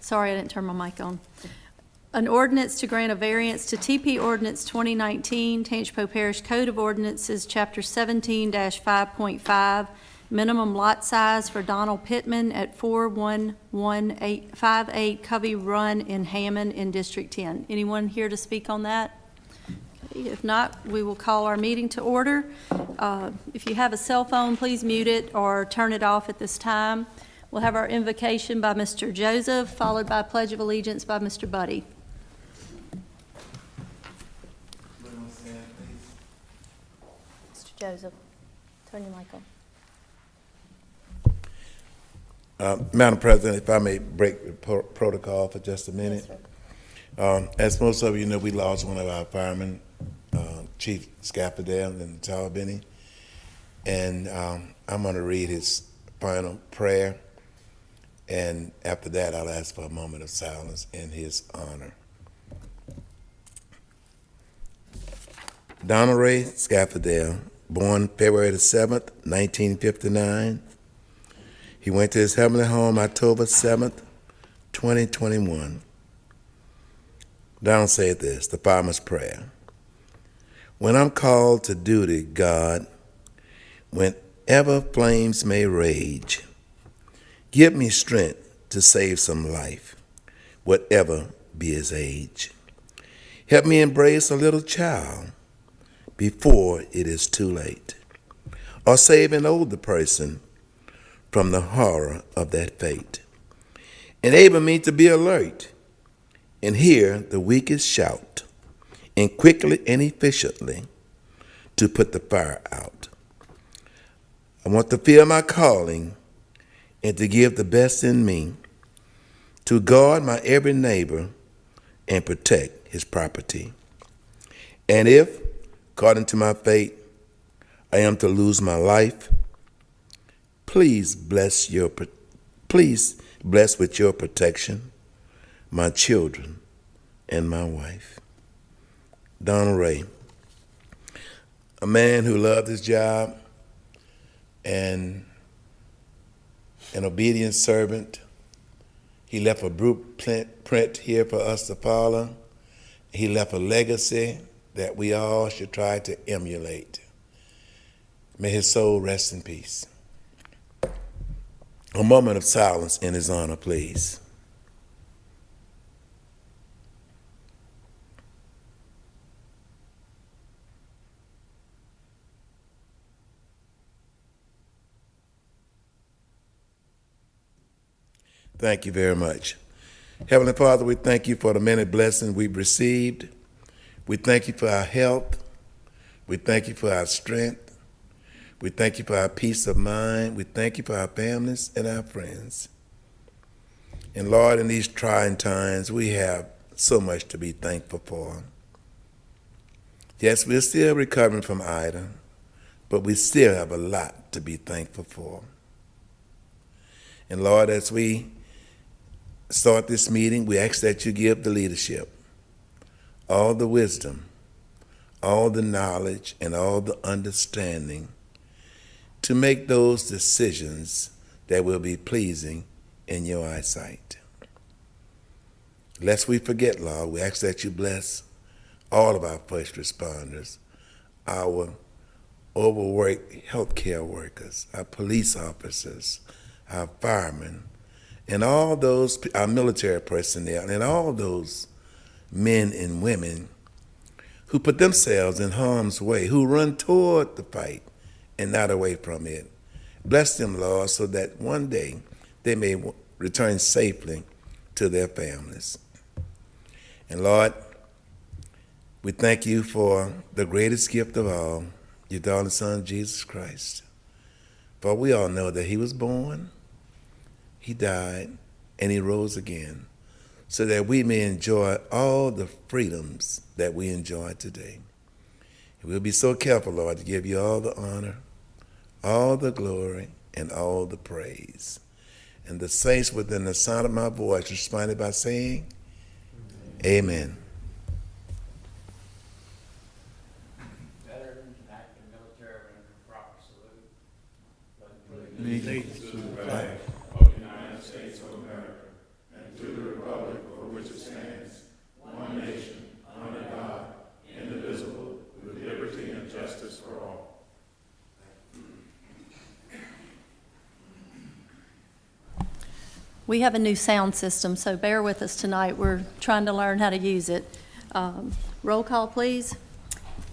Sorry, I didn't turn my mic on. An ordinance to grant a variance to TP Ordinance 2019, Tangipahoa Parish Code of Ordinances, Chapter 17-5.5, minimum lot size for Donald Pittman at 41158 Covey Run in Hammond in District 10. Anyone here to speak on that? Okay, if not, we will call our meeting to order. If you have a cell phone, please mute it or turn it off at this time. We'll have our invocation by Mr. Joseph, followed by a Pledge of Allegiance by Mr. Buddy. Mr. Joseph, turn your mic on. Madam President, if I may break the protocol for just a minute. Yes, As most of you know, we lost one of our firemen, Chief Scaffadale in Talabini, and I'm going to read his final prayer, and after that I'll ask for a moment of silence in his honor. Donald Ray Scaffadale, born February the 7th, 1959. He went to his heavenly home October 7th, 2021. Donald said this, the fireman's prayer. When I'm called to duty, God, whenever flames may rage, give me strength to save some life, whatever be his age. Help me embrace a little child before it is too late, or save an older person from the horror of that fate. Enable me to be alert and hear the weakest shout, and quickly and efficiently to put the fire out. I want to feel my calling and to give the best in me to guard my every neighbor and protect his property. And if, according to my fate, I am to lose my life, please bless with your protection my children and my wife. Donald Ray, a man who loved his job and an obedient servant. He left a blueprint here for us to follow. He left a legacy that we all should try to emulate. May his soul rest in peace. A moment of silence in his honor, please. Thank you very much. Heavenly Father, we thank you for the many blessings we've received. We thank you for our health. We thank you for our strength. We thank you for our peace of mind. We thank you for our families and our friends. And Lord, in these trying times, we have so much to be thankful for. Yes, we're still recovering from Ida, but we still have a lot to be thankful for. And Lord, as we start this meeting, we ask that you give the leadership all the wisdom, all the knowledge, and all the understanding to make those decisions that will be pleasing in your eyesight. Lest we forget, Lord, we ask that you bless all of our first responders, our overworked healthcare workers, our police officers, our firemen, and all those, our military personnel, and all those men and women who put themselves in harm's way, who run toward the fight and not away from it. Bless them, Lord, so that one day they may return safely to their families. And Lord, we thank you for the greatest gift of all, your darling Son, Jesus Christ. For we all know that he was born, he died, and he rose again, so that we may enjoy all the freedoms that we enjoy today. And we'll be so careful, Lord, to give you all the honor, all the glory, and all the praise. And the saints within the sound of my voice responded by saying, Amen. Veterans and active military render proper salute. Allegiance to the flag of the United States of America and to the We have a new sound system, so bear with us tonight. We're trying to learn how to use it. Roll call, please.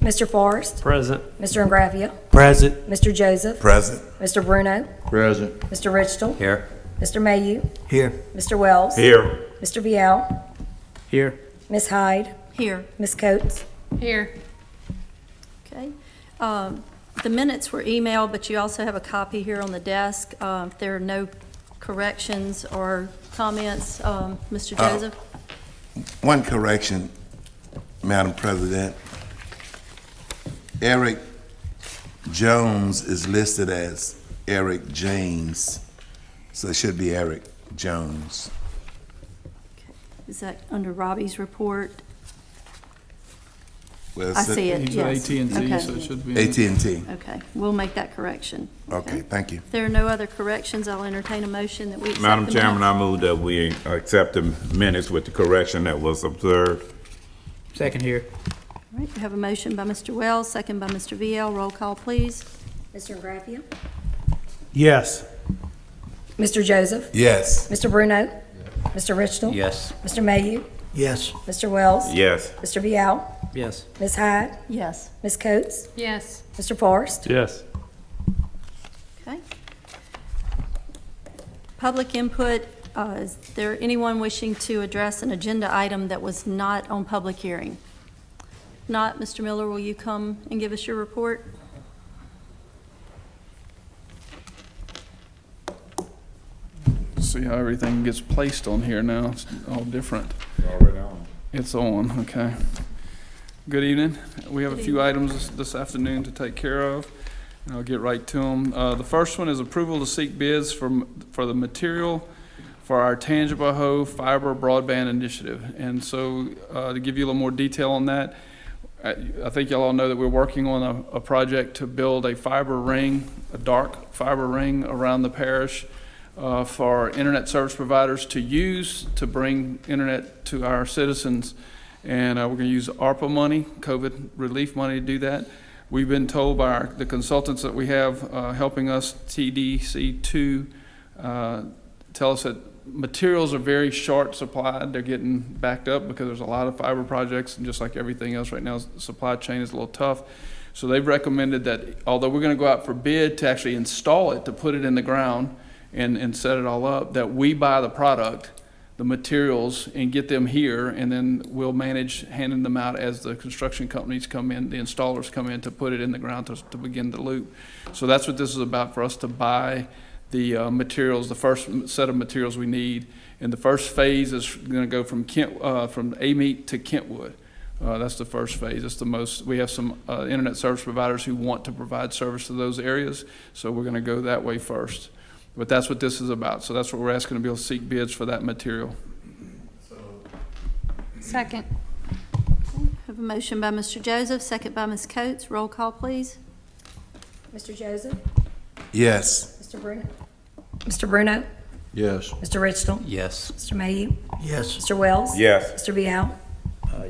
Mr. Forrest? Present. Mr. Ingraffia? Present. Mr. Joseph? Present. Mr. Bruno? Present. Mr. Richtel? Here. Mr. Mayu? Here. Mr. Wells? Here. Mr. Vial? Here. Ms. Hyde? Here. Ms. Coates? Here. Okay. The minutes were emailed, but you also have a copy here on the desk. If there are no corrections or comments, Mr. Joseph? One correction, Madam President. Eric Jones is listed as Eric James, so it should be Eric Jones. Is that under Robbie's report? Well, I see it, He's yes. at AT&T, Okay. so it should be. AT&T. Okay, we'll make that correction. Okay, thank you. If there are no other corrections, I'll entertain a motion that we accept Madam the Chairman, minutes. I move that we accept the minutes with the correction that was observed. Second here. All right, we have a motion by Mr. Wells, second by Mr. VL. Roll call, please. Mr. Ingraffia? Yes. Mr. Joseph? Yes. Mr. Bruno? Mr. Richtel? Yes. Mr. Mayu? Yes. Mr. Wells? Yes. Mr. Vial? Yes. Ms. Hyde? Yes. Ms. Coates? Yes. Mr. Forrest? Yes. Okay. Public input, is there anyone wishing to address an agenda item that was not on public hearing? If not, Mr. Miller, will you come and give us your report? See how everything gets placed on here now. It's all different. Already on. It's on, okay. Good evening. We have a few items this afternoon to take care of, and I'll get right to them. The first one is approval to seek bids for the material for our Tangipahoa Fiber Broadband Initiative. And so to give you a little more detail on that, I think y'all all know that we're working on a project to build a fiber ring, a dark fiber ring around the parish for internet service providers to use to bring internet to our citizens. And we're going to use ARPA money, COVID relief money, to do that. We've been told by the consultants that we have helping us, TDC2, tell us that materials are very short supplied. They're getting backed up because there's a lot of fiber projects, and just like everything else right now, the supply chain is a little tough. So they've recommended that although we're going to go out for bid to actually install it, to put it in the ground and set it all up, that we buy the product, the materials, and get them here, and then we'll manage handing them out as the construction companies come in, the installers come in to put it in the ground to begin the loop. So that's what this is about, for us to buy the materials, the first set of materials we need. And the first phase is going to go from Amite to Kentwood. That's the first phase. It's the most. We have some internet service providers who want to provide service to those areas, so we're going to go that way first. But that's what this is about. So that's what we're asking to be able to seek bids for that material. Second. Have a motion by Mr. Joseph, second by Ms. Coates. Roll call, please. Mr. Joseph? Yes. Mr. Bruno? Mr. Bruno? Yes. Mr. Richtel? Yes. Mr. Mayu? Yes. Mr. Wells? Yes. Mr. Vial?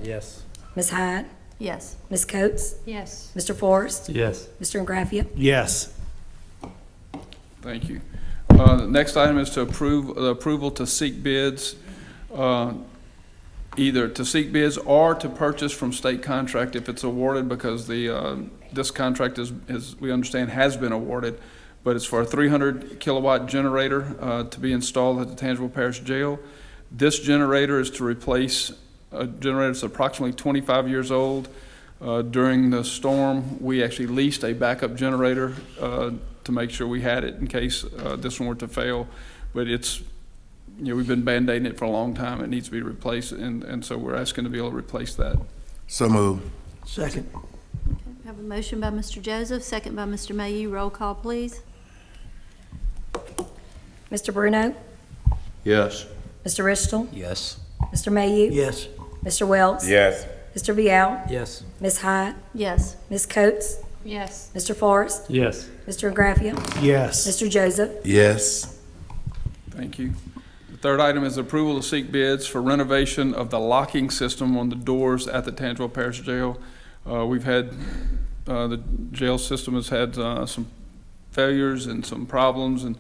Yes. Ms. Hyde? Yes. Ms. Coates? Yes. Mr. Forrest? Yes. Mr. Ingraffia? Yes. Thank you. The next item is to approve the approval to seek bids, either to seek bids or to purchase from state contract if it's awarded, because this contract is we understand has been awarded, but it's for a 300 kilowatt generator to be installed at the Tangipahoa Parish Jail. This generator is to replace a generator that's approximately 25 years old. During the storm, we actually leased a backup generator to make sure we had it in case this one were to fail. But it's, we've been band-aiding it for a long time. It needs to be replaced, and so we're asking to be able to replace that. So moved. Second. We have a motion by Mr. Joseph, second by Mr. Mayu. Roll call, please. Mr. Bruno? Yes. Mr. Richtel? Yes. Mr. Mayu? Yes. Mr. Wells? Yes. Mr. Vial? Yes. Ms. Hyde? Yes. Ms. Coates? Yes. Mr. Forrest? Yes. Mr. Ingraffia? Yes. Mr. Joseph? Yes. Thank you. The third item is approval to seek bids for renovation of the locking system on the doors at the Tangipahoa Parish Jail. We've had, the jail system has had some failures and some problems, and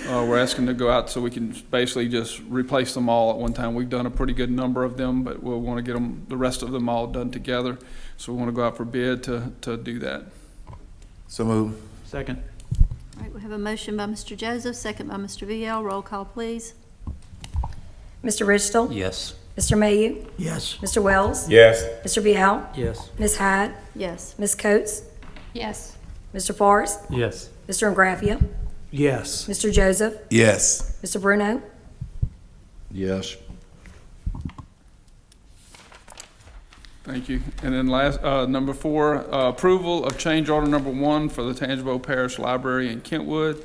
we're asking to go out so we can basically just replace them all at one time. We've done a pretty good number of them, but we'll want to get the rest of them all done together. So we want to go out for bid to do that. So move. Second. All right, we have a motion by Mr. Joseph, second by Mr. VL. Roll call, please. Mr. Ridgestall. Yes. Mr. Mayhew. Yes. Mr. Wells. Yes. Mr. Vial. Yes. Ms. Hyde. Yes. Ms. Coates. Yes. Mr. Forrest. Yes. Mr. Ingraffia. Yes. Mr. Joseph. Yes. Mr. Bruno. Yes. Thank you. And then last, number 4, approval of change order number 1 for the Tangipahoa Parish Library in Kentwood.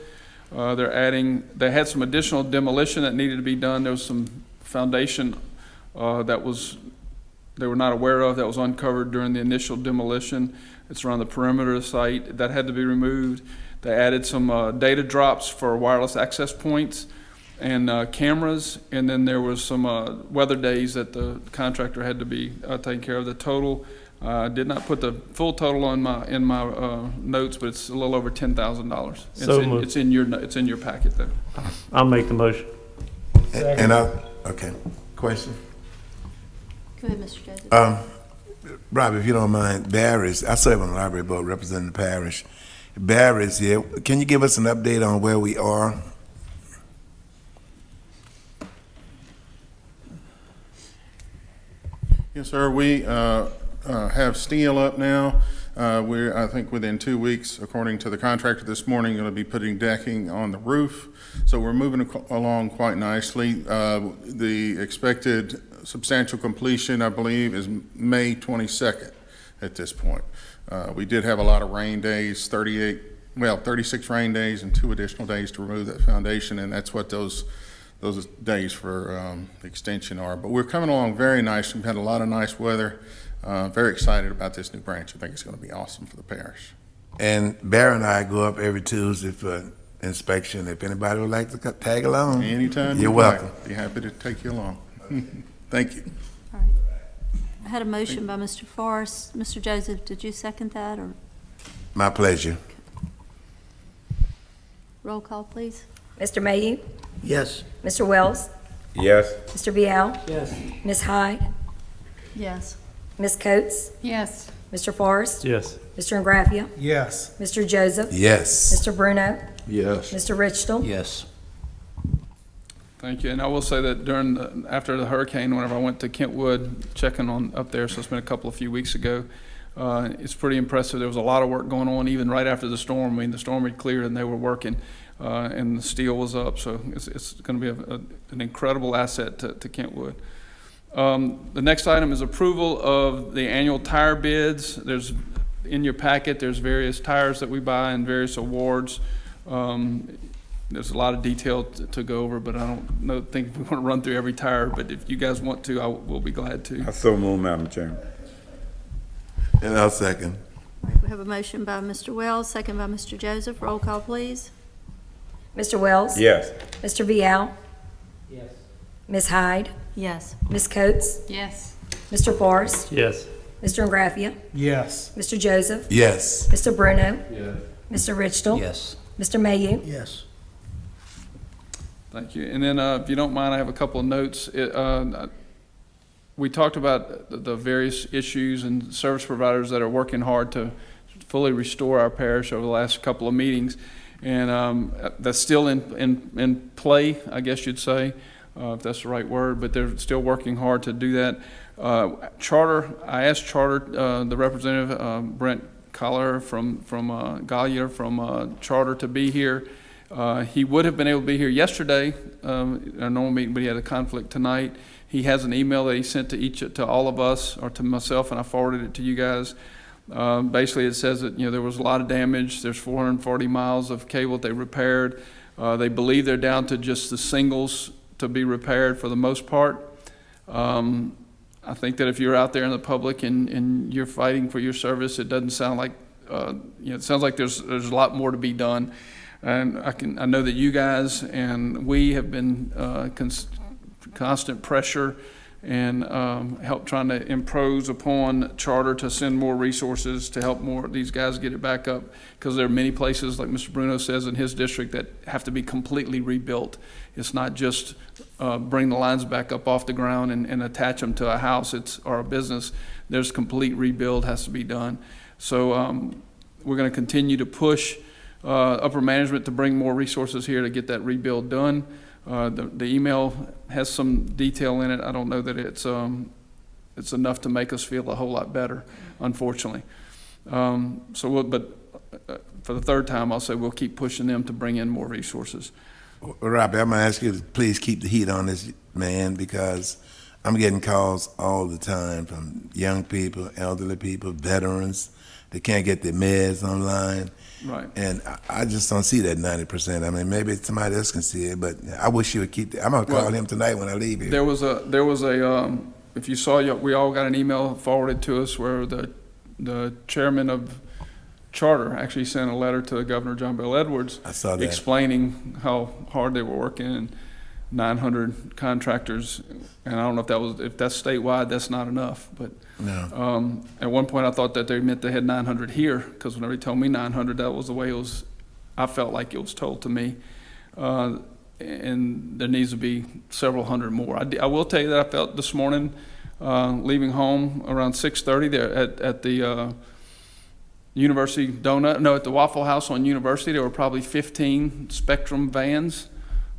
They had some additional demolition that needed to be done. There was some foundation they were not aware of that was uncovered during the initial demolition. It's around the perimeter of the site. That had to be removed. They added some data drops for wireless access points and cameras, and then there was some weather days that the contractor had to be taken care of. The total, did not put the full total in my notes, but it's a little over $10,000. So moved. It's in your packet there. I'll make the motion. Okay. Question? Go ahead, Mr. Joseph. Rob, if you don't mind, Barry's, I serve on the library board representing the parish. Barry's here. Can you give us an update on where we are? Yes, sir. We have steel up now. We're, I think, within 2 weeks, according to the contractor this morning, going to be putting decking on the roof. So we're moving along quite nicely. The expected substantial completion, I believe, is May 22nd at this point. We did have a lot of rain days, 36 rain days and 2 additional days to remove that foundation, and that's what those days for the extension are. But we're coming along very nice. We've had a lot of nice weather. Very excited about this new branch. I think it's going to be awesome for the parish. And Barry and I go up every Tuesday for inspection. If anybody would like to tag along, Anytime you're you'd welcome. like, be happy to take you along. Thank you. All right. I had a motion by Mr. Forrest. Mr. Joseph, did you second that, or My pleasure. roll call, please? Mr. Mayhew. Yes. Mr. Wells. Yes. Mr. Vial. Yes. Ms. Hyde. Yes. Ms. Coates. Yes. Mr. Forrest. Yes. Mr. Ingraffia. Yes. Mr. Joseph. Yes. Mr. Bruno. Yes. Mr. Ridgestall. Yes. Thank you. And I will say that after the hurricane, whenever I went to Kentwood checking on up there, so it's been a few weeks ago, it's pretty impressive. There was a lot of work going on even right after the storm. I mean, the storm had cleared and they were working, and the steel was up. So it's going to be an incredible asset to Kentwood. The next item is approval of the annual tire bids. In your packet, there's various tires that we buy and various awards. There's a lot of detail to go over, but I don't think we want to run through every tire, but if you guys want to, we'll be glad to. I so move, Madam Chairman. And I'll second. All right, we have a motion by Mr. Wells, second by Mr. Joseph. Roll call, please. Mr. Wells. Yes. Mr. Vial. Yes. Ms. Hyde. Yes. Ms. Coates. Yes. Mr. Forrest. Yes. Mr. Ingraffia. Yes. Mr. Joseph. Yes. Mr. Bruno. Yes. Mr. Ridgestall. Yes. Mr. Mayhew. Yes. Thank you. And then if you don't mind, I have a couple of notes. We talked about the various issues and service providers that are working hard to fully restore our parish over the last couple of meetings. And that's still in play, I guess you'd say, if that's the right word, but they're still working hard to do that. I asked Charter, the representative, Brent Collier from Gallia from Charter to be here. He would have been able to be here yesterday, our normal meeting, but he had a conflict tonight. He has an email that he sent to all of us, or to myself, and I forwarded it to you guys. Basically, it says that there was a lot of damage. There's 440 miles of cable that they repaired. They believe they're down to just the singles to be repaired for the most part. I think that if you're out there in the public and you're fighting for your service, it doesn't sound like it sounds like there's a lot more to be done. And I know that you guys and we have been constant pressure and help trying to impose upon Charter to send more resources to help more these guys get it back up, because there are many places, like Mr. Bruno says in his district, that have to be completely rebuilt. It's not just bring the lines back up off the ground and attach them to a house or a business. There's complete rebuild has to be done. So we're going to continue to push upper management to bring more resources here to get that rebuild done. The email has some detail in it. I don't know that it's enough to make us feel a whole lot better, unfortunately. But for the third time, I'll say we'll keep pushing them to bring in more resources. Well, Robbie, I'm gonna ask you to please keep the heat on this man, because I'm getting calls all the time from young people, elderly people, veterans. They can't get their meds online. Right. And I just don't see that 90%. I mean, maybe somebody else can see it, but I wish you would keep that. I'm gonna call him tonight when I leave here. There was a if you saw, we all got an email forwarded to us where the chairman of Charter actually sent a letter to Governor John Bell Edwards. I saw that. Explaining how hard they were working, and 900 contractors, and I don't know if that's statewide, that's not enough, but No. at one point I thought that they meant they had 900 here, because whenever he told me 900, that was the way I felt like it was told to me. And there needs to be several hundred more. I will tell you that I felt this morning, leaving home around 6:30 there at the University at the Waffle House on University, there were probably 15 Spectrum vans,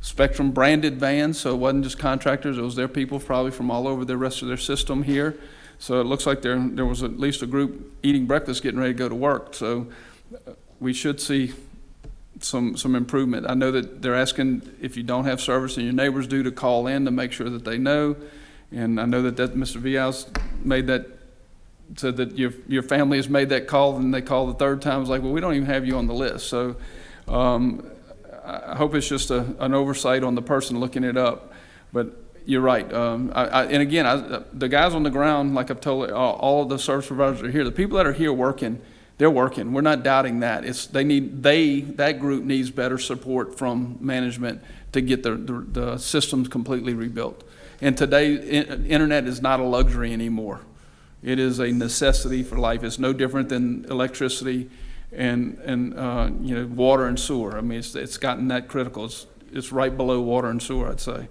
Spectrum branded vans, so it wasn't just contractors, it was their people probably from all over the rest of their system here. So it looks like there was at least a group eating breakfast getting ready to go to work. So we should see some improvement. I know that they're asking, if you don't have service and your neighbors do, to call in to make sure that they know. And I know that Mr. Vial's said that your family has made that call, and they call the third time. It's like, well, we don't even have you on the list. So I hope it's just an oversight on the person looking it up. But you're right. And again, the guys on the ground, like I've told all of the service providers are here. The people that are here working, they're working. We're not doubting that. That group needs better support from management to get the systems completely rebuilt. And today, internet is not a luxury anymore. It is a necessity for life. It's no different than electricity and water and sewer. I mean, it's gotten that critical. It's right below water and sewer, I'd say.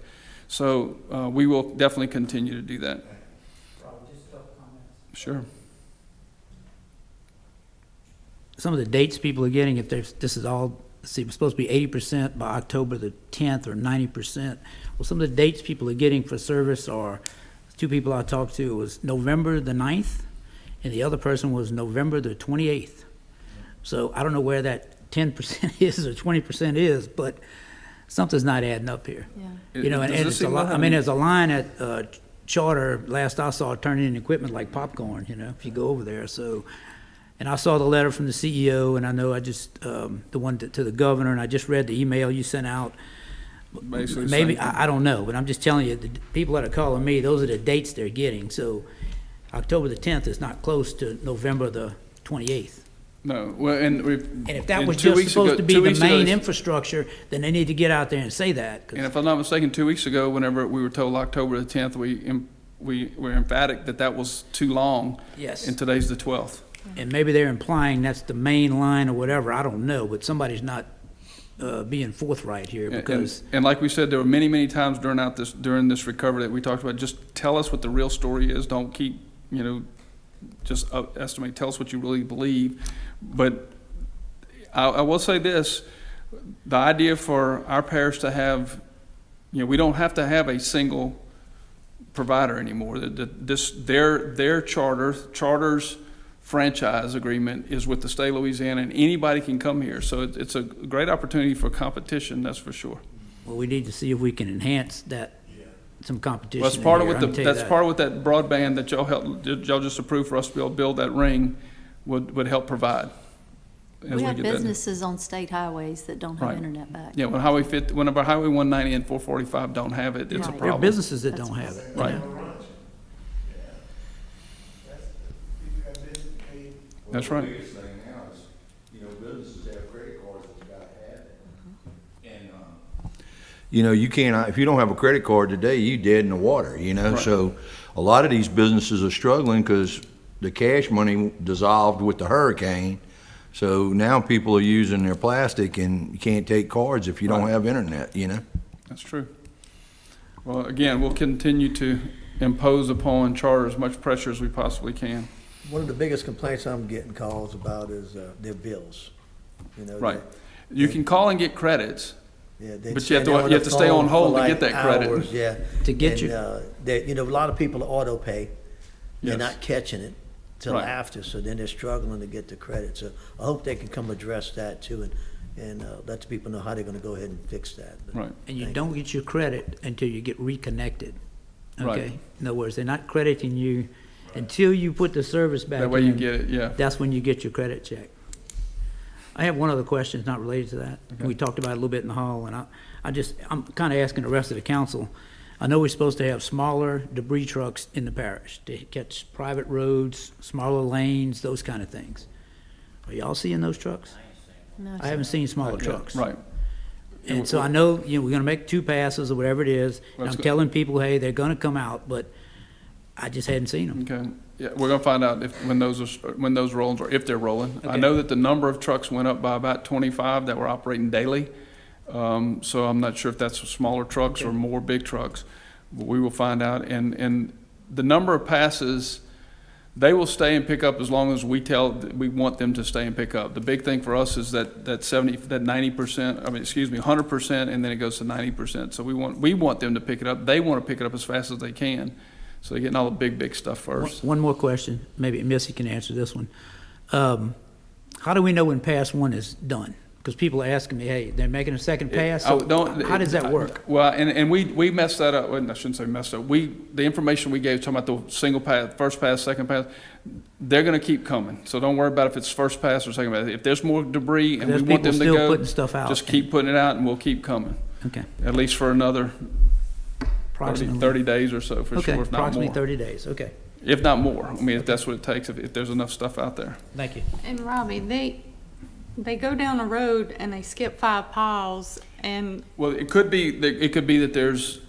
So we will definitely continue to do that. Just a couple comments. Sure. Some of the dates people are getting, this is all, it's supposed to be 80% by October the 10th or 90%. Well, some of the dates people are getting for service are, two people I talked to, was November the 9th, and the other person was November the 28th. So I don't know where that 10% is or 20% is, but something's not adding up here. Yeah. And it's a lot. I mean, there's a line at Charter, last I saw, turning in equipment like popcorn, if you go over there. So, and I saw the letter from the CEO, and I know I just, the one to the governor, and I just read the email you sent out. Basically, Maybe, same thing. I don't know, but I'm just telling you, the people that are calling me, those are the dates they're getting. So October the 10th is not close to November the 28th. No, well, and And if that was 2 just weeks supposed ago- to be 2 the weeks ago, main infrastructure, then they need to get out there and say that. 'cause- and if I'm not mistaken, 2 weeks ago, whenever we were told October the 10th, we were emphatic that was too long. Yes. And today's the 12th. And maybe they're implying that's the main line or whatever, I don't know, but somebody's not being forthright here, because And like we said, there were many, many times during this recovery that we talked about, just tell us what the real story is. Don't keep, just estimate. Tell us what you really believe. But I will say this, the idea for our parish to have, we don't have to have a single provider anymore. Their charter's franchise agreement is with the state of Louisiana, and anybody can come here. So it's a great opportunity for competition, that's for sure. well, we need to see if we can enhance that, some competition. Well, that's in part of here, what I can tell you that. part of what that broadband that y'all just approved for us to be able to build that ring would help provide. as We have get that. businesses on state highways that don't have Right. internet back. Yeah, whenever Highway 190 and 445 don't have it, it's a Right. There are problem. businesses that That's don't have it. Right. That's right. The biggest thing now is, businesses have credit cards that you gotta have it. And, You know, you can't, if you don't have a credit card today, you dead in the water, you know? Right. So a lot of these businesses are struggling because the cash money dissolved with the hurricane. So now people are using their plastic, and you can't take cards if you don't Right. have internet, you know? That's true. Well, again, we'll continue to impose upon charter as much pressure as we possibly can. One of the biggest complaints I'm getting calls about is their bills. You know, Right. You can call and get credits. Yeah, they But you have stand to- on you have the to stay on phone hold for to get like that credit. hours, Yeah. To get And, you. you know, a lot of people auto pay. They're Yes. not catching it till Right. after, so then they're struggling to get the credit. So I hope they can come address that too, and let the people know how they're gonna go ahead and fix that. But Right. And you thank don't get your credit until you get reconnected. Right. Okay? In other words, they're not crediting you until you put the service back in. That way you get it, yeah. That's when you get your credit check. I have one other question, it's not related to that. Okay. We talked about it a little bit in the hall, and I'm kind of asking the rest of the council. I know we're supposed to have smaller debris trucks in the parish to catch private roads, smaller lanes, those kind of things. Are y'all seeing those trucks? No, I haven't seen smaller Not yet. trucks. Right. And so I know, you know, we're gonna make 2 passes or whatever it is, and That's I'm good. telling people, hey, they're gonna come out, but I just hadn't seen them. Okay, yeah, we're gonna find out when those rolls are, if they're rolling. I Okay. know that the number of trucks went up by about 25 that were operating daily. So I'm not sure if that's smaller trucks or more big trucks. But we will find out, and the number of passes, they will stay and pick up as long as we want them to stay and pick up. The big thing for us is that 90%, 100%, and then it goes to 90%. So we want them to pick it up. They want to pick it up as fast as they can. So they're getting all the big stuff first. One more question, maybe Missy can answer this one. How do we know when pass 1 is done? Because people are asking me, hey, they're making a second pass, so how does that work? Well, and we messed that up. Well, I shouldn't say messed up. The information we gave, talking about the single pass, first pass, second pass, they're gonna keep coming. So don't worry about if it's first pass or second pass. If there's more debris and we There's want them people to still go, putting stuff out. just keep putting it out and we'll keep coming. Okay, At least for another approximately. 30 days or so, for Okay, sure, if not approximately more. 30 days, okay. If not more. I mean, if that's what it takes, if there's enough stuff out there. Thank you. And Robbie, they go down a road and they skip 5 piles and Well, it could be that there's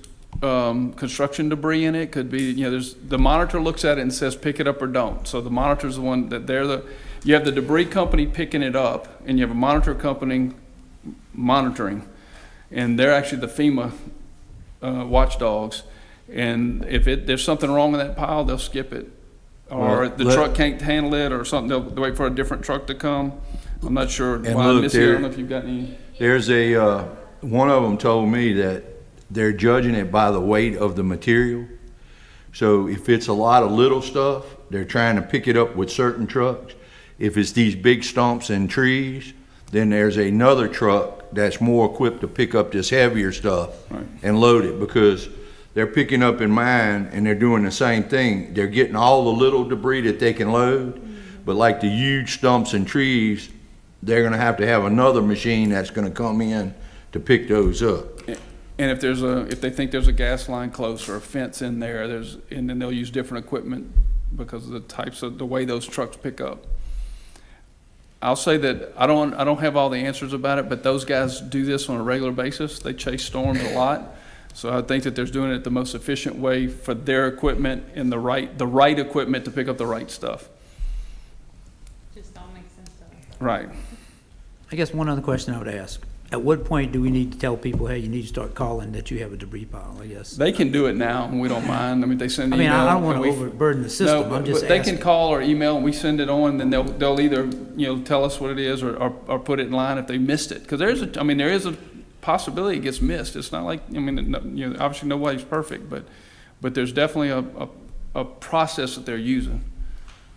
construction debris in it. Could be, you know, the monitor looks at it and says pick it up or don't. So the monitor's the one that you have the debris company picking it up, and you have a monitor company monitoring, and they're actually the FEMA watchdogs. And if there's something wrong in that pile, they'll skip it, or Well, the truck can't handle it, or something. They'll wait for a different truck to come. I'm not sure And why. look, Missy, I there- don't know if you've got any. There's one of them told me that they're judging it by the weight of the material. So if it's a lot of little stuff, they're trying to pick it up with certain trucks. If it's these big stumps and trees, then there's another truck that's more equipped to pick up this heavier stuff Right. and load it, because they're picking up in mine and they're doing the same thing. They're getting all the little debris that they can load, but like the huge stumps and trees, they're gonna have to have another machine that's gonna come in to pick those up. And if they think there's a gas line close or a fence in there, and then they'll use different equipment because of the way those trucks pick up. I'll say that I don't have all the answers about it, but those guys do this on a regular basis. They chase storms a lot. So I think that they're doing it the most efficient way for their equipment and the right equipment to pick up the right stuff. just don't make sense to me. Right. I guess one other question I would ask. At what point do we need to tell people, hey, you need to start calling that you have a debris pile, I guess? They can do it now, and we don't mind. I mean, they send I an mean, email. I don't want and to we- overburden the system, No, I'm just but they can asking. call or email, and we send it on, and then they'll either, you know, tell us what it is or put it in line if they missed it. Because there is a possibility it gets missed. It's not like, you know, obviously nobody's perfect, but there's definitely a process that they're using.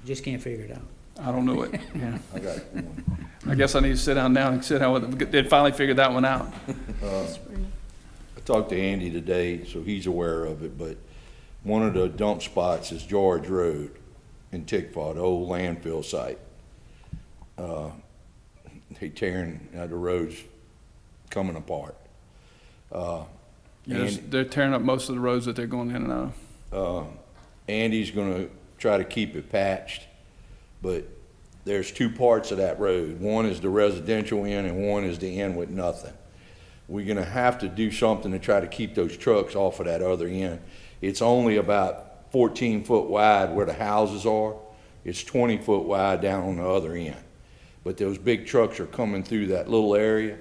Just can't figure it out. I don't know it. Yeah. I got one. I guess I need to sit down now and sit down with them. They finally figured that one out. I talked to Andy today, so he's aware of it, but one of the dump spots is George Road in Tangipahoa, the old landfill site. They tearing, the road's coming apart. They're tearing up most of the roads that they're going in and out of. Andy's gonna try to keep it patched, but there's 2 parts of that road. One is the residential end and one is the end with nothing. we're gonna have to do something to try to keep those trucks off of that other end. It's only about 14 foot wide where the houses are. It's 20 foot wide down on the other end. But those big trucks are coming through that little area.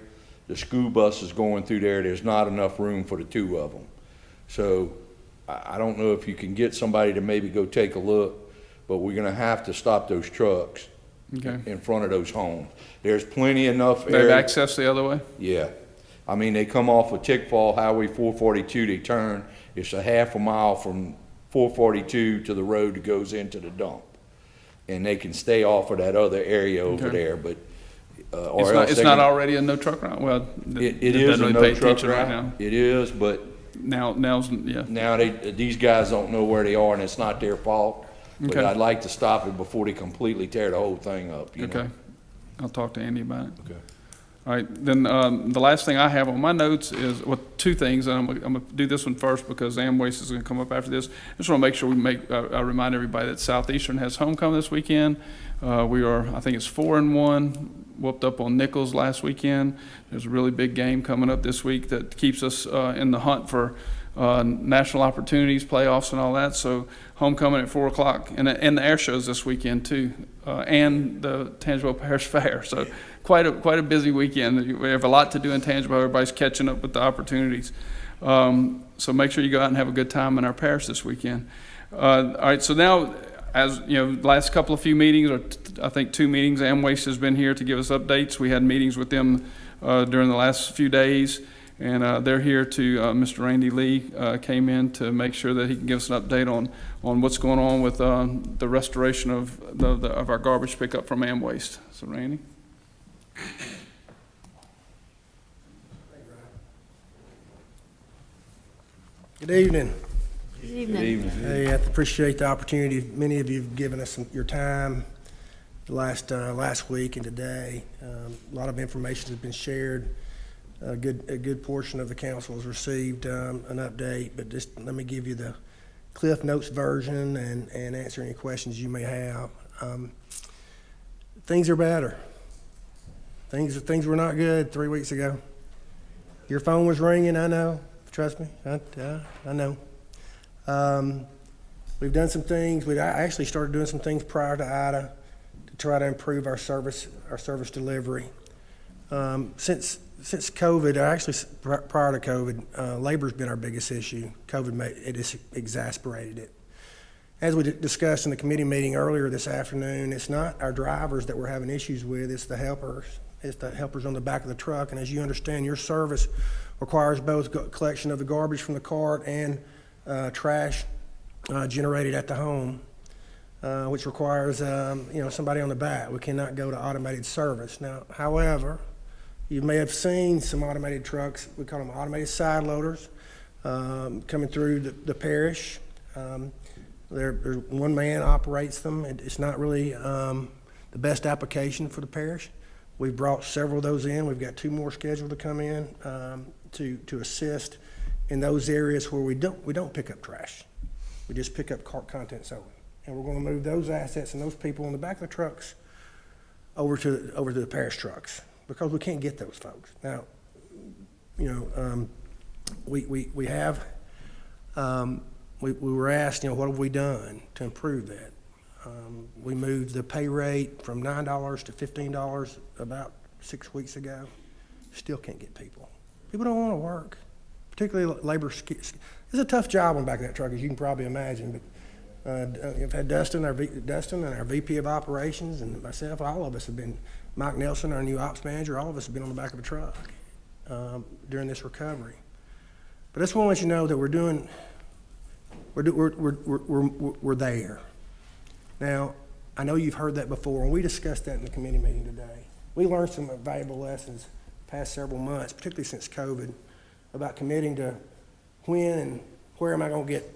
The school bus is going through there. There's not enough room for the two of them. So I don't know if you can get somebody to maybe go take a look, but we're gonna have to stop those trucks in front of those homes. There's plenty enough area. They've accessed the other way? Yeah. I mean, they come off of Tickfall Highway 442, they turn. It's a half a mile from 442 to the road that goes into the dump. And they can stay off of that other area over there, but, or else It's not already a no truck route? Well, it is a no truck route. It is, but Now's, yeah. now these guys don't know where they are and it's not their fault. But Okay. I'd like to stop it before they completely tear the whole thing up, you know? Okay. I'll talk to Andy about it. Okay. All right, then the last thing I have on my notes is, well, two things, and I'm gonna do this one first because Amwaste is gonna come up after this. I just wanna make sure I remind everybody that Southeastern has homecoming this weekend. We are, I think it's 4-1, whooped up on Nichols last weekend. There's a really big game coming up this week that keeps us in the hunt for national opportunities, playoffs and all that. So homecoming at 4 o'clock, and the air shows this weekend too, and the Tangipahoa Parish Fair. So quite a busy weekend. We have a lot to do in Tangipahoa. Everybody's catching up with the opportunities. So make sure you go out and have a good time in our parish this weekend. All right, so now, as you know, last couple of few meetings, or I think 2 meetings, Amwaste has been here to give us updates. We had meetings with them during the last few days. And they're here to, Mr. Randy Lee came in to make sure that he can give us an update on what's going on with the restoration of of our garbage pickup from Amwaste. So Randy? Good evening. Good evening. Hey, I appreciate the opportunity. Many of you have given us your time the last week and today. A lot of information has been shared. A good portion of the council has received an update, but just let me give you the Cliff Notes version and answer any questions you may have. Things are better. Things were not good 3 weeks ago. Your phone was ringing, I know. Trust me, I know. We've done some things. I actually started doing some things prior to Ida to try to improve our service delivery. Since COVID, actually prior to COVID, labor's been our biggest issue. COVID has exacerbated it. As we discussed in the committee meeting earlier this afternoon, it's not our drivers that we're having issues with, it's the helpers. It's the helpers on the back of the truck. And as you understand, your service requires both collection of the garbage from the cart and trash generated at the home, which requires somebody on the back. We cannot go to automated service. Now, however, you may have seen some automated trucks, we call them automated side loaders, coming through the parish. There's one man operates them. It's not really the best application for the parish. We've brought several of those in. We've got 2 more scheduled to come in to assist in those areas where we don't pick up trash. We just pick up cart contents only. And we're going to move those assets and those people on the back of the trucks over to the parish trucks, because we can't get those folks. Now, we were asked, what have we done to improve that? We moved the pay rate from $9 to $15 about 6 weeks ago. Still can't get people. People don't want to work, particularly labor. It's a tough job on the back of that truck, as you can probably imagine. But I've had Dustin and our VP of operations and myself, all of us have been, Mike Nelson, our new ops manager, all of us have been on the back of a truck during this recovery. But I just want to let you know that we're there. Now, I know you've heard that before, and we discussed that in the committee meeting today. We learned some valuable lessons the past several months, particularly since COVID, about committing to when and where am I going to get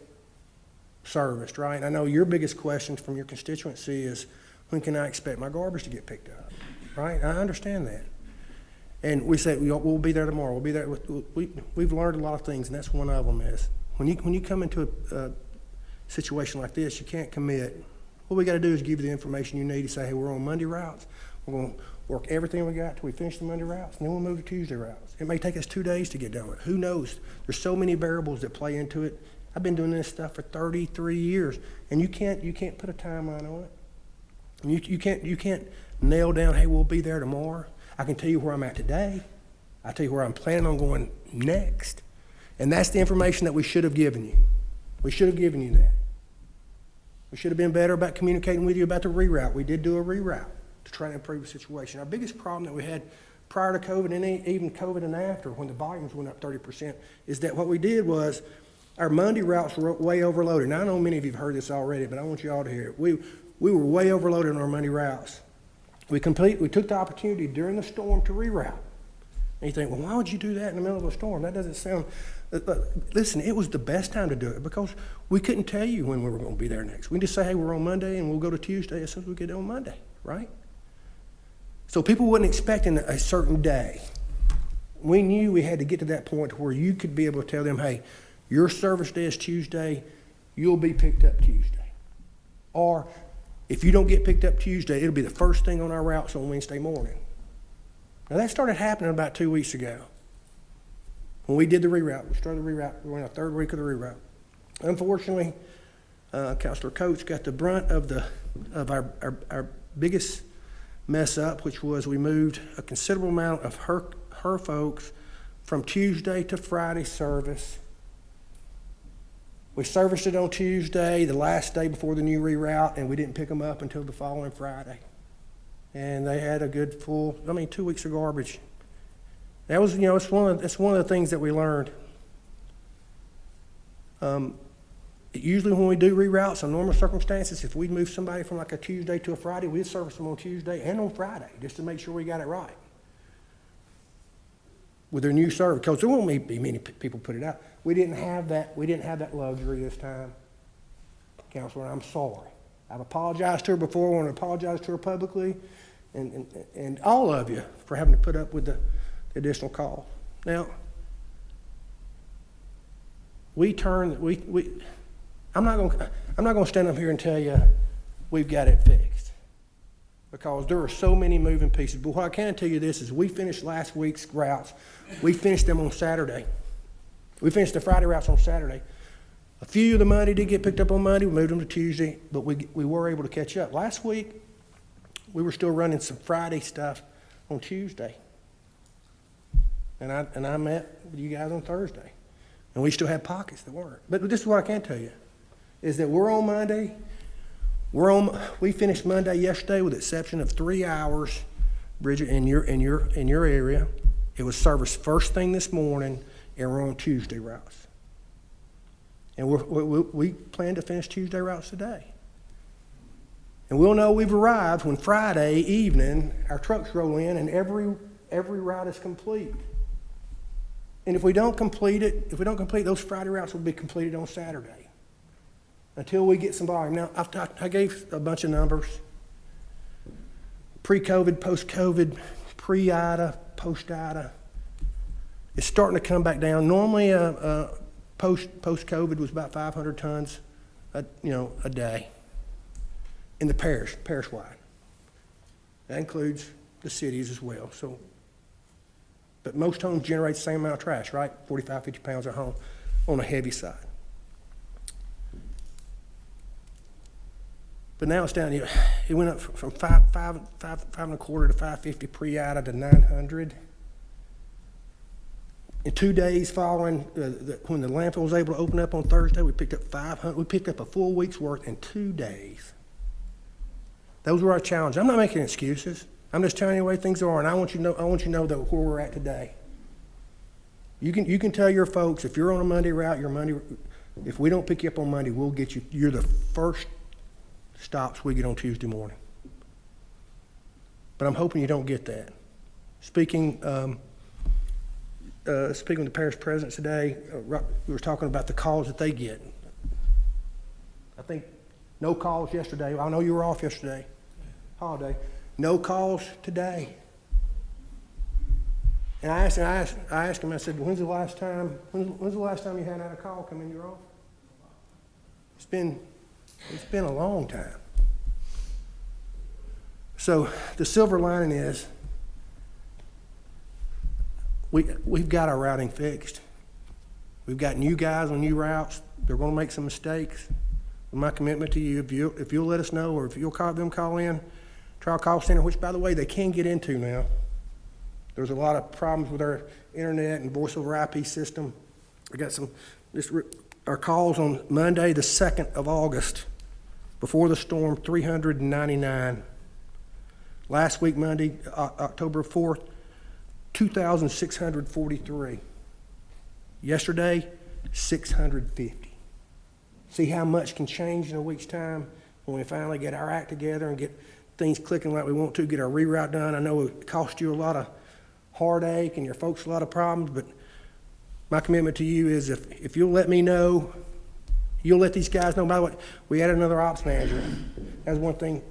serviced, right? I know your biggest question from your constituency is, when can I expect my garbage to get picked up, right? I understand that. And we said, we'll be there tomorrow. We'll be there. We've learned a lot of things, and that's one of them is, when you come into a situation like this, you can't commit. What we got to do is give you the information you need to say, hey, we're on Monday routes. We're work everything we got till we finish the Monday routes, and then we'll move to Tuesday routes. It may take us 2 days to get done with it. Who knows? There's so many variables that play into it. I've been doing this stuff for 33 years, and you can't put a timeline on it. You can't nail down, hey, we'll be there tomorrow. I can tell you where I'm at today. I tell you where I'm planning on going next. And that's the information that we should have given you. We should have given you that. We should have been better about communicating with you about the reroute. We did do a reroute to try to improve the situation. Our biggest problem that we had prior to COVID and even COVID and after, when the volumes went up 30%, is that what we did was our Monday routes were way overloaded. Now, I know many of you have heard this already, but I want you all to hear it. We were way overloaded on our Monday routes. We took the opportunity during the storm to reroute. And you think, well, why would you do that in the middle of a storm? That doesn't sound, listen, it was the best time to do it because we couldn't tell you when we were going to be there next. We just say, hey, we're on Monday and we'll go to Tuesday as soon as we get on Monday, right? So people wasn't expecting a certain day. We knew we had to get to that point where you could be able to tell them, hey, your service day is Tuesday, you'll be picked up Tuesday. Or if you don't get picked up Tuesday, it'll be the first thing on our routes on Wednesday morning. Now that started happening about 2 weeks ago. When we did the reroute, we started the reroute, we were in our third week of the reroute. Unfortunately, Councilor Coates got the brunt of our biggest mess up, which was we moved a considerable amount of her folks from Tuesday to Friday service. We serviced it on Tuesday, the last day before the new reroute, and we didn't pick them up until the following Friday. And they had a good 2 weeks of garbage. That was, it's one of the things that we learned. Usually when we do reroutes in normal circumstances, if we move somebody from like a Tuesday to a Friday, we'd service them on Tuesday and on Friday just to make sure we got it right with their new service, because there won't be many people put it out. We didn't have that luxury this time, Counselor. I'm sorry. I've apologized to her before. I want to apologize to her publicly, and all of you for having to put up with the additional call. Now, I'm not going to stand up here and tell you we've got it fixed, because there are so many moving pieces. But what I can tell you this is we finished last week's routes. We finished them on Saturday. We finished the Friday routes on Saturday. A few of the Monday did get picked up on Monday. We moved them to Tuesday, but we were able to catch up. Last week, we were still running some Friday stuff on Tuesday. And I met with you guys on Thursday. And we still had pockets that weren't. But this is what I can tell you, is that we're on Monday. We finished Monday yesterday with the exception of 3 hours, Bridget, in your area. It was serviced first thing this morning, and we're on Tuesday routes. And we plan to finish Tuesday routes today. And we'll know we've arrived when Friday evening our trucks roll in and every route is complete. And if we don't complete those Friday routes will be completed on Saturday until we get some volume. Now, I gave a bunch of numbers. Pre-COVID, post-COVID, pre-IDA, post-IDA. It's starting to come back down. Normally, post-COVID was about 500 tons, a day in the parish-wide. That includes the cities as well. So, but most homes generate the same amount of trash, right? 45, 50 pounds a home on the heavy side. But now it's down. It went up from 5.25 to 550 pre-IDA to 900. In 2 days following when the landfill was able to open up on Thursday, we picked up 500. We picked up a full week's worth in 2 days. Those were our challenges. I'm not making excuses. I'm just telling you the way things are, and I want you to know that where we're at today. You can tell your folks if you're on a Monday route, if we don't pick you up on Monday, we'll get you. You're the first stops we get on Tuesday morning. But I'm hoping you don't get that. Speaking with the parish presidents today, we were talking about the calls that they get. I think no calls yesterday. I know you were off yesterday, holiday. No calls today. And I asked him, I said, when's the last time you had a call come in your office? It's been a long time. So the silver lining is we've got our routing fixed. We've got new guys on new routes. They're going to make some mistakes. My commitment to you, if you'll let us know, or if you'll call in, try our call center, which, by the way, they can get into now. There's a lot of problems with our internet and voice over IP system. We got our calls on Monday, the 2nd of August, before the storm, 399. Last week, Monday, October 4th, 2,643. Yesterday, 650. See how much can change in a week's time when we finally get our act together and get things clicking like we want to, get our reroute done. I know it cost you a lot of heartache and your folks a lot of problems, but my commitment to you is if you'll let me know, you'll let these guys know. By the way, we added another ops manager. That's one thing,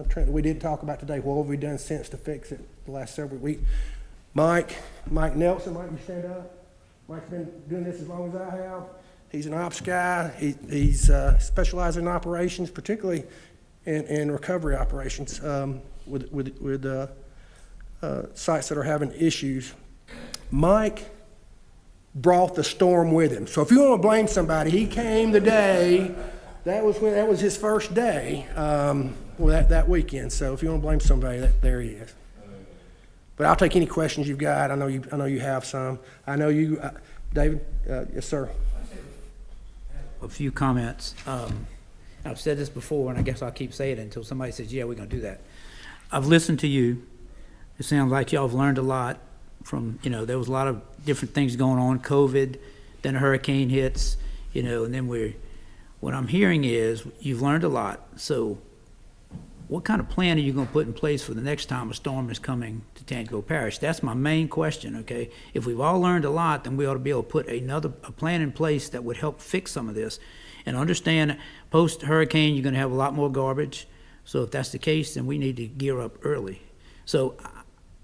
Trent, that we did talk about today. What have we done since to fix it the last several weeks? Mike Nelson, Mike, you stand up. Mike's been doing this as long as I have. He's an ops guy. He's specialized in operations, particularly in recovery operations with sites that are having issues. Mike brought the storm with him. So if you want to blame somebody, he came the day, that was his first day that weekend. So if you want to blame somebody, there he is. But I'll take any questions you've got. I know you have some. I know you, David. Yes, sir. A few comments. I've said this before, and I guess I'll keep saying it until somebody says, yeah, we're going to do that. I've listened to you. It sounds like y'all have learned a lot from, there was a lot of different things going on, COVID, then a hurricane hits, and then what I'm hearing is you've learned a lot. So what kind of plan are you going to put in place for the next time a storm is coming to Tangipahoa Parish? That's my main question, okay? If we've all learned a lot, then we ought to be able to put a plan in place that would help fix some of this. And understand, post-hurricane, you're going to have a lot more garbage. So if that's the case, then we need to gear up early. So,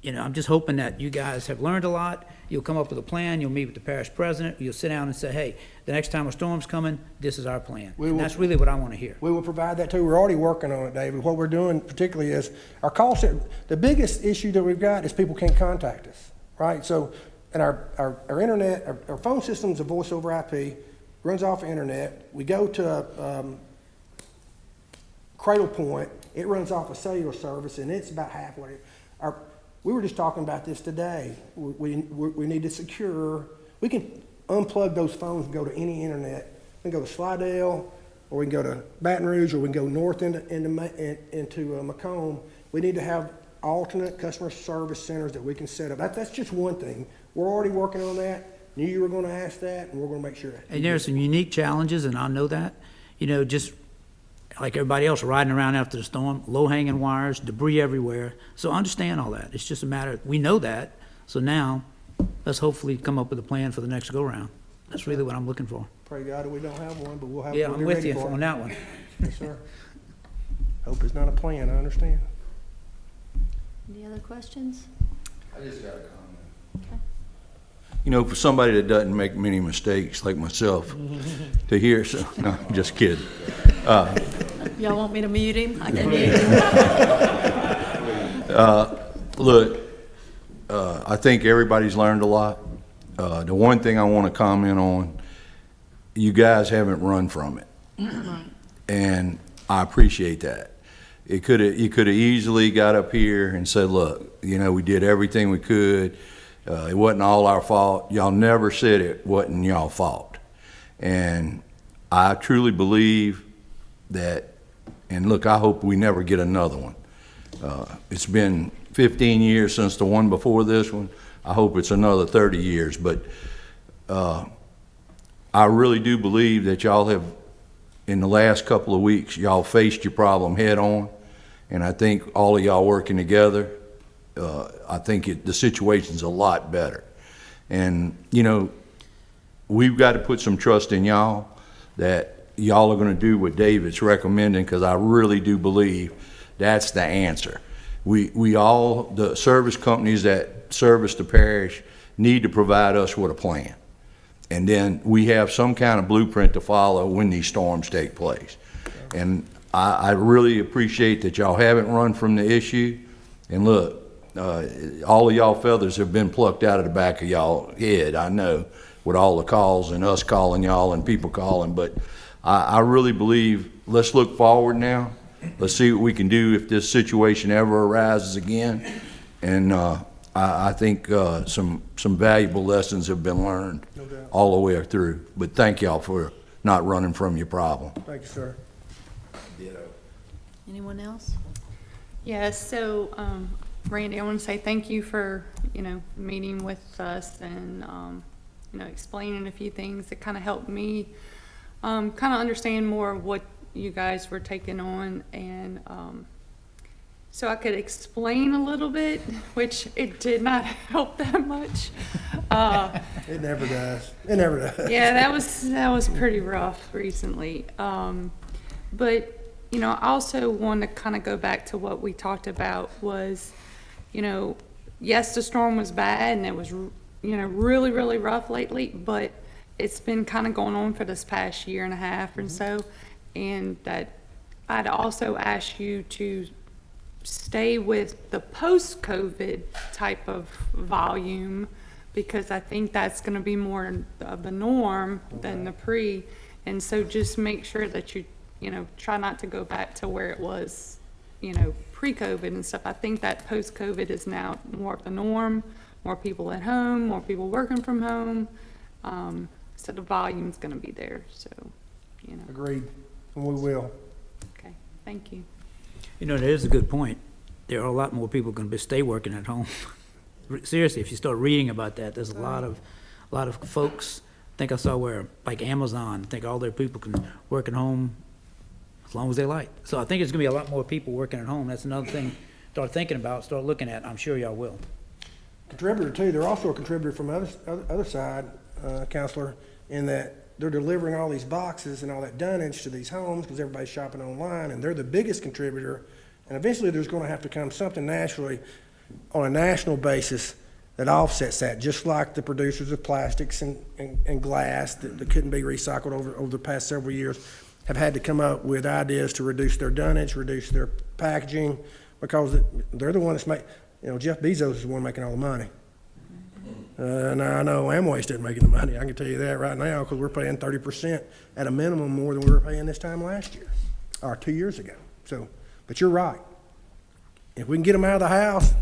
I'm just hoping that you guys have learned a lot. You'll come up with a plan. You'll meet with the parish president. You'll sit down and say, hey, the next time a storm's coming, this is our plan. And that's really what I want to hear. We will provide that too. We're already working on it, David. What we're doing particularly is our call center. The biggest issue that we've got is people can't contact us, right? So, and our internet, our phone system's a voice over IP, runs off the internet. We go to Cradle Point. It runs off a cellular service, and it's about halfway. We were just talking about this today. We need to secure. We can unplug those phones and go to any internet. We can go to Slidell, or we can go to Baton Rouge, or we can go north into Macomb. We need to have alternate customer service centers that we can set up. That's just one thing. We're already working on that. Knew you were going to ask that, and we're going to make sure. And there are some unique challenges, and I know that. Just like everybody else riding around after the storm, low-hanging wires, debris everywhere. So understand all that. It's just a matter, we know that. So now, let's hopefully come up with a plan for the next go-round. That's really what I'm looking for. Pray God that we don't have one, but we'll have. Yeah, we'll I'm be with ready you for it. on that one. Yes, sir. Hope it's not a plan, I understand. Any other questions? I just got a comment. For somebody that doesn't make many mistakes like myself, to hear no, I'm just kidding. Y'all want me to mute him? I can mute him. Look, I think everybody's learned a lot. The one thing I want to comment on, you guys haven't run from it. And I appreciate that. You could have easily got up here and said, look, we did everything we could. It wasn't all our fault. Y'all never said it wasn't y'all fault. And I truly believe that, and look, I hope we never get another one. It's been 15 years since the one before this one. I hope it's another 30 years. But I really do believe that y'all have, in the last couple of weeks, y'all faced your problem head on. And I think all of y'all working together, I think the situation's a lot better. And, we've got to put some trust in y'all that y'all are going to do what David's recommending, because I really do believe that's the answer. We all, the service companies that service the parish, need to provide us with a plan. And then we have some kind of blueprint to follow when these storms take place. And I really appreciate that y'all haven't run from the issue. And look, all of y'all feathers have been plucked out of the back of y'all head, I know, with all the calls and us calling y'all and people calling. But I really believe, let's look forward now. Let's see what we can do if this situation ever arises again. And I think some valuable lessons have been learned all the way through. But thank y'all for not running from your problem. Thank you, sir. Anyone else? Yes, so, Randy, I want to say thank you for, meeting with us and, explaining a few things that kind of helped me, kind of understand more of what you guys were taking on, and, so I could explain a little bit, which it did not help that much. It never does. It never does. Yeah, that was pretty rough recently. But, I also want to kind of go back to what we talked about was, yes, the storm was bad and it was, really, really rough lately, but it's been kind of going on for this past year and a half and so, and that I'd also ask you to stay with the post-COVID type of volume, because I think that's going to be more of the norm than the pre. And so just make sure that you try not to go back to where it was, pre-COVID and stuff. I think that post-COVID is now more of the norm, more people at home, more people working from home. So the volume's going to be there. So, Agreed, and we will. Okay, thank you. That is a good point. There are a lot more people going to stay working at home. Seriously, if you start reading about that, there's a lot of folks. I think I saw where, like Amazon, I think all their people can work at home as long as they like. So I think there's going to be a lot more people working at home. That's another thing. Start thinking about, start looking at. I'm sure y'all will. Contributor too, they're also a contributor from other side, Counselor, in that they're delivering all these boxes and all that dunnage to these homes because everybody's shopping online, and they're the biggest contributor. And eventually there's going to have to come something naturally on a national basis that offsets that, just like the producers of plastics and glass that couldn't be recycled over the past several years have had to come up with ideas to reduce their dunnage, reduce their packaging, because they're the one that's Jeff Bezos is the one making all the money. Now I know Amway's still making the money. I can tell you that right now because we're paying 30% at a minimum more than we were paying this time last year or 2 years ago. So, but you're right. If we can get them out of the house to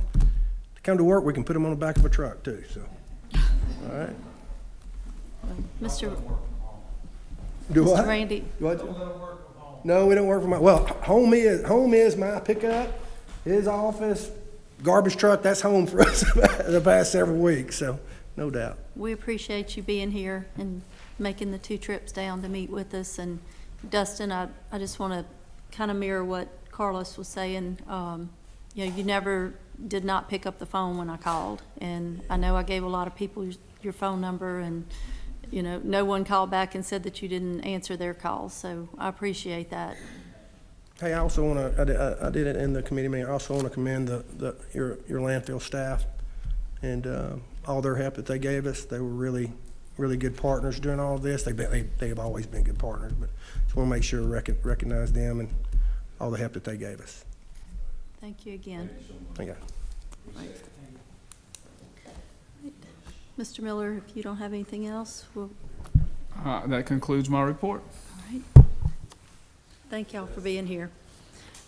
come to work, we can put them on the back of a truck too. So, all right. Mr. Do what? Randy. What? No, we don't work from home. Well, home is my pickup, his office, garbage truck. That's home for us the past several weeks. So, no doubt. We appreciate you being here and making the 2 trips down to meet with us. And Dustin, I just want to kind of mirror what Carlos was saying. You never did not pick up the phone when I called, and I know I gave a lot of people your phone number, and no one called back and said that you didn't answer their calls. So I appreciate that. Hey, I also want to, I did it in the committee meeting, I also want to commend your landfill staff and all their help that they gave us. They were really, really good partners during all of this. They've always been good partners, but just want to make sure we recognize them and all the help that they gave us. Thank you again. Thank you. Right. Mr. Miller, if you don't have anything else, we'll. That concludes my report. All right. Thank y'all for being here.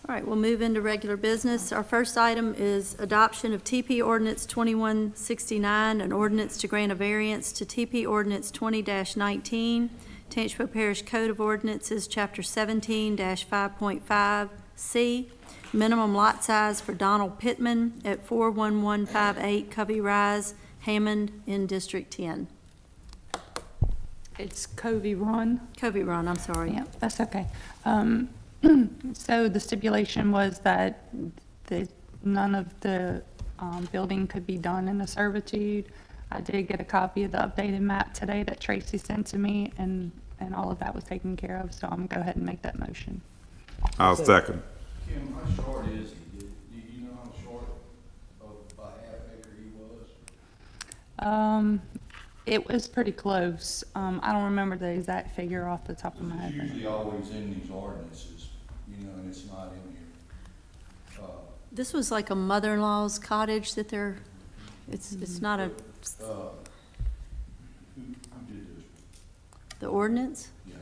All right, we'll move into regular business. Our first item is adoption of TP Ordinance 2169, an ordinance to grant a variance to TP Ordinance 20-19, Tanchpo Parish Code of Ordinances, Chapter 17-5.5C, minimum lot size for Donald Pittman at 41158 Covey Rise, Hammond in District 10. It's Covey Run. Covey Run, I'm sorry. Yeah, that's okay. So the stipulation was that none of the building could be done in a servitude. I did get a copy of the updated map today that Tracy sent to me, and all of that was taken care of, so I'm gonna go ahead and make that motion. I'll second. Kim, how short is he? Do you know how short of a half acre he was? It was pretty close. I don't remember the exact figure off the top of my head. It's usually always in these ordinances. you know, and it's not in here. This was like a mother-in-law's cottage that they're, it's not a, Who did this? the ordinance? Yeah.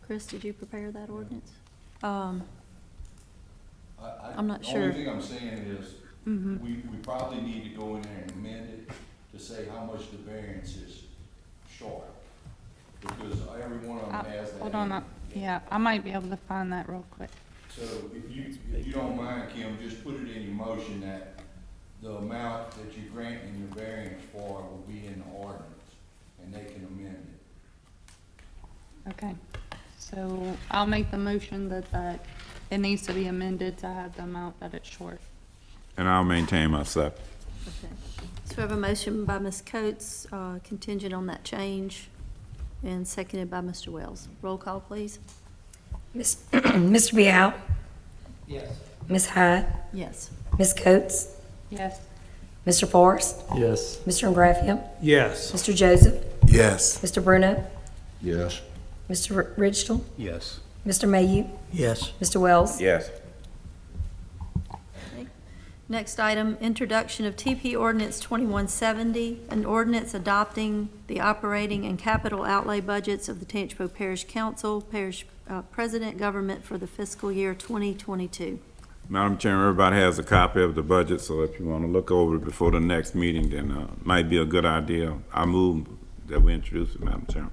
Chris, did you prepare that ordinance? I- I'm not The sure. only thing I'm saying is, we probably need to go in there and amend it to say how much the variance is short. Because every one of them has that. Hold on, yeah, I might be able to find that real quick. So if you don't mind, Kim, just put it in your motion that the amount that you're granting the variance for will be in the ordinance, and they can amend it. Okay, so I'll make the motion that it needs to be amended to have the amount that it's short. And I'll maintain my second. Okay. So we have a motion by Ms. Coates, contingent on that change, and seconded by Mr. Wells. Roll call, please. Mr. Vial, Yes. Ms. Hyde, Yes. Ms. Coates, Yes. Mr. Forrest, Yes. Mr. Ingraffia, Yes. Mr. Joseph, Yes. Mr. Bruno, Yes. Mr. Ridgestall, Yes. Mr. Mayhew, Yes. Mr. Wells. Yes. Okay. Next item, introduction of TP Ordinance 2170, an ordinance adopting the operating and capital outlay budgets of the Tanchpo Parish Council, Parish President Government for the fiscal year 2022. Madam Chairman, everybody has a copy of the budget, so if you want to look over it before the next meeting, then might be a good idea. I move that we introduce it, Madam Chairman.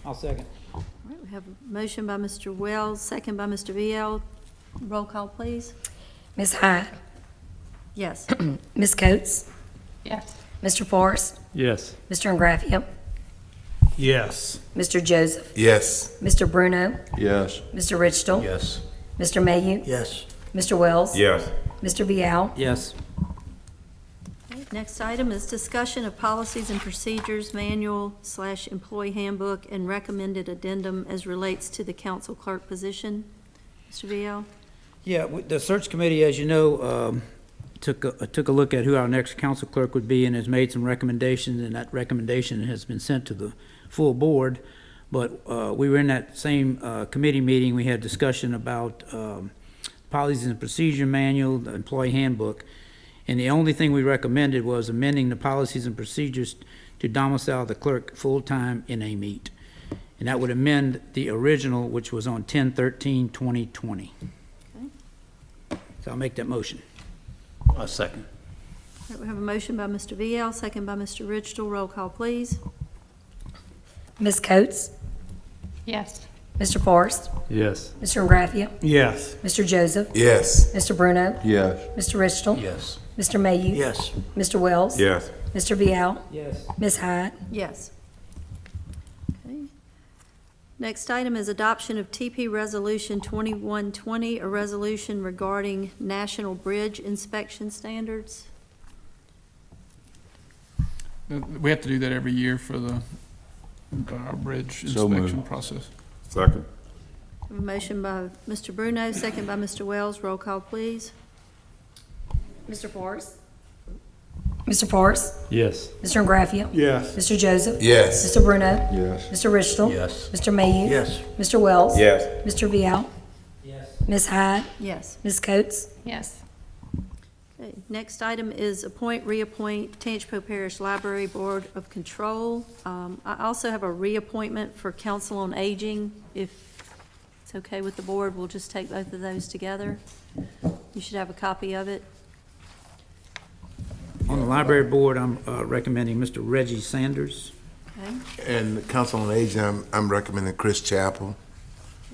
I'll second. All right, we have a motion by Mr. Wells, second by Mr. VL. Roll call, please. Ms. Hyde, Yes. Ms. Coates, Yes. Mr. Forrest, Yes. Mr. Ingraffia, Yes. Mr. Joseph, Yes. Mr. Bruno, Yes. Mr. Ridgestall, Yes. Mr. Mayhew, Yes. Mr. Wells, Yes. Mr. Vial, Yes. Okay, next item is discussion of policies and procedures manual/employee handbook and recommended addendum as relates to the council clerk position. Mr. VL? Yeah, the search committee, as you know, took a look at who our next council clerk would be and has made some recommendations, and that recommendation has been sent to the full board. But we were in that same committee meeting, we had discussion about policies and procedure manual, the employee handbook, and the only thing we recommended was amending the policies and procedures to domicile the clerk full-time in a meet. And that would amend the original, which was on 10/13/2020. So I'll make that motion. A second. All right, we have a motion by Mr. VL, second by Mr. Ridgestall. Roll call, please. Ms. Coates, Yes. Mr. Forrest, Yes. Mr. Ingraffia, Yes. Mr. Joseph, Yes. Mr. Bruno, Yes. Mr. Ridgestall, Yes. Mr. Mayhew, Yes. Mr. Wells, Yes. Mr. Vial, Yes. Ms. Hyde, Yes. Okay. Next item is adoption of TP Resolution 2120, a resolution regarding national bridge inspection standards. We have to do that every year for our bridge So moved. inspection process. Second. We have a motion by Mr. Bruno, second by Mr. Wells. Roll call, please. Mr. Forrest, Mr. Forrest, Yes. Mr. Ingraffia, Yes. Mr. Joseph, Yes. Mr. Bruno, Yes. Mr. Ridgestall, Yes. Mr. Mayhew, Yes. Mr. Wells, Yes. Mr. Vial, Yes. Ms. Hyde, Yes. Ms. Coates, Yes. Okay. Next item is appoint, reappoint Tanchpo Parish Library Board of Control. I also have a reappointment for Council on Aging. If it's okay with the board, we'll just take both of those together. You should have a copy of it. On the library board, I'm recommending Mr. Reggie Sanders. Okay. And the Council on Aging, I'm recommending Chris Chappell.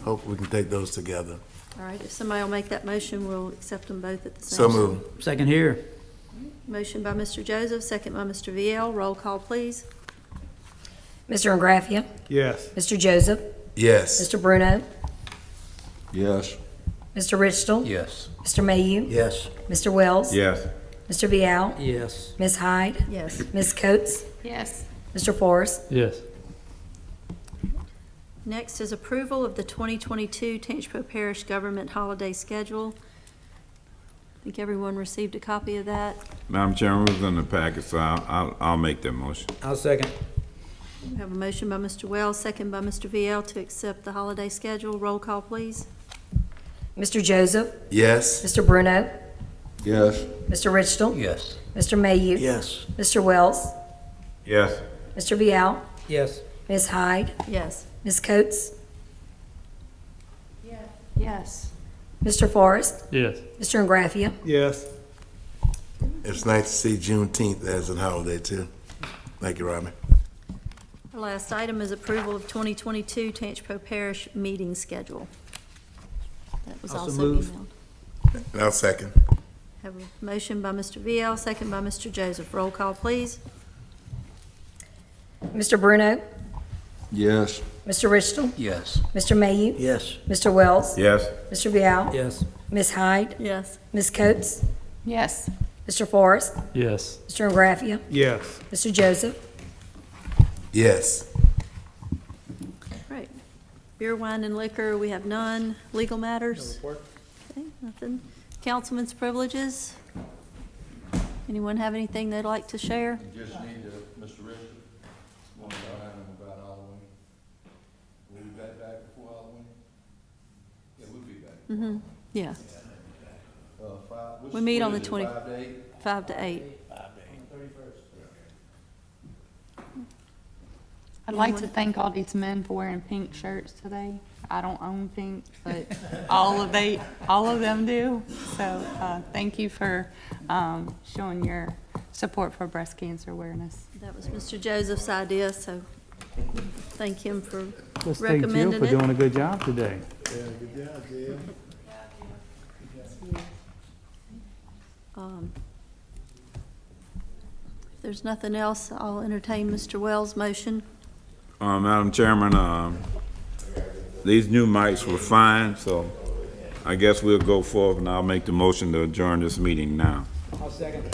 Hope we can take those together. All right, if somebody will make that motion, we'll accept them both at the same So time. moved. Second here. Motion by Mr. Joseph, second by Mr. VL. Roll call, please. Mr. Ingraffia, Yes. Mr. Joseph, Yes. Mr. Bruno, Yes. Mr. Ridgestall, Yes. Mr. Mayhew, Yes. Mr. Wells, Yes. Mr. Vial, Yes. Ms. Hyde, Yes. Ms. Coates, Yes. Mr. Forrest, Yes. Next is approval of the 2022 Tangipahoa Parish Government Holiday Schedule. I think everyone received a copy of that. Madam Chairman, it was in the packet, so I'll make that motion. I'll second. We have a motion by Mr. Wells, second by Mr. VL to accept the holiday schedule. Roll call, please. Mr. Joseph, Yes. Mr. Bruno, Yes. Mr. Richtel, Yes. Mr. Mayhew, Yes. Mr. Wells, Yes. Mr. Vial, Yes. Ms. Hyde, Yes. Ms. Coates, Yes. Mr. Forrest, Yes. Mr. Ingraffia. Yes. It's nice to see Juneteenth as a holiday too. Thank you, Robin. Our last item is approval of 2022 Tanchpo Parish meeting schedule. That was Also also move. emailed. And I'll second. Have a motion by Mr. VL, second by Mr. Joseph. Roll call, please. Mr. Bruno, Yes. Mr. Richtel, Yes. Mr. Mayhew, Yes. Mr. Wells, Yes. Mr. Vial, Yes. Ms. Hyde, Yes. Ms. Coates, Yes. Mr. Forrest, Yes. Mr. Ingraffia, Yes. Mr. Joseph, Yes. Right. Beer, wine, and liquor, we have none. Legal matters? Okay, nothing. Councilman's privileges? Anyone have anything they'd like to share? Just need to, Mr. Richard, one item about Halloween. Will we be back before Halloween? Yeah, we'll be back. Mm-hmm, yeah, Five, We meet on what the is it, 20 5 to 8? 5 to 8. I'd like to thank all these men for wearing pink shirts today. I don't own pink, but all of them do. So, thank you for, showing your support for breast cancer awareness. That was Mr. Joseph's idea, so thank him for Let's thank Jill recommending for it. doing a good job today. If there's nothing else, I'll entertain Mr. Wells' motion. Madam Chairman, these new mics were fine, so I guess we'll go forward and I'll make the motion to adjourn this meeting now. I'll second.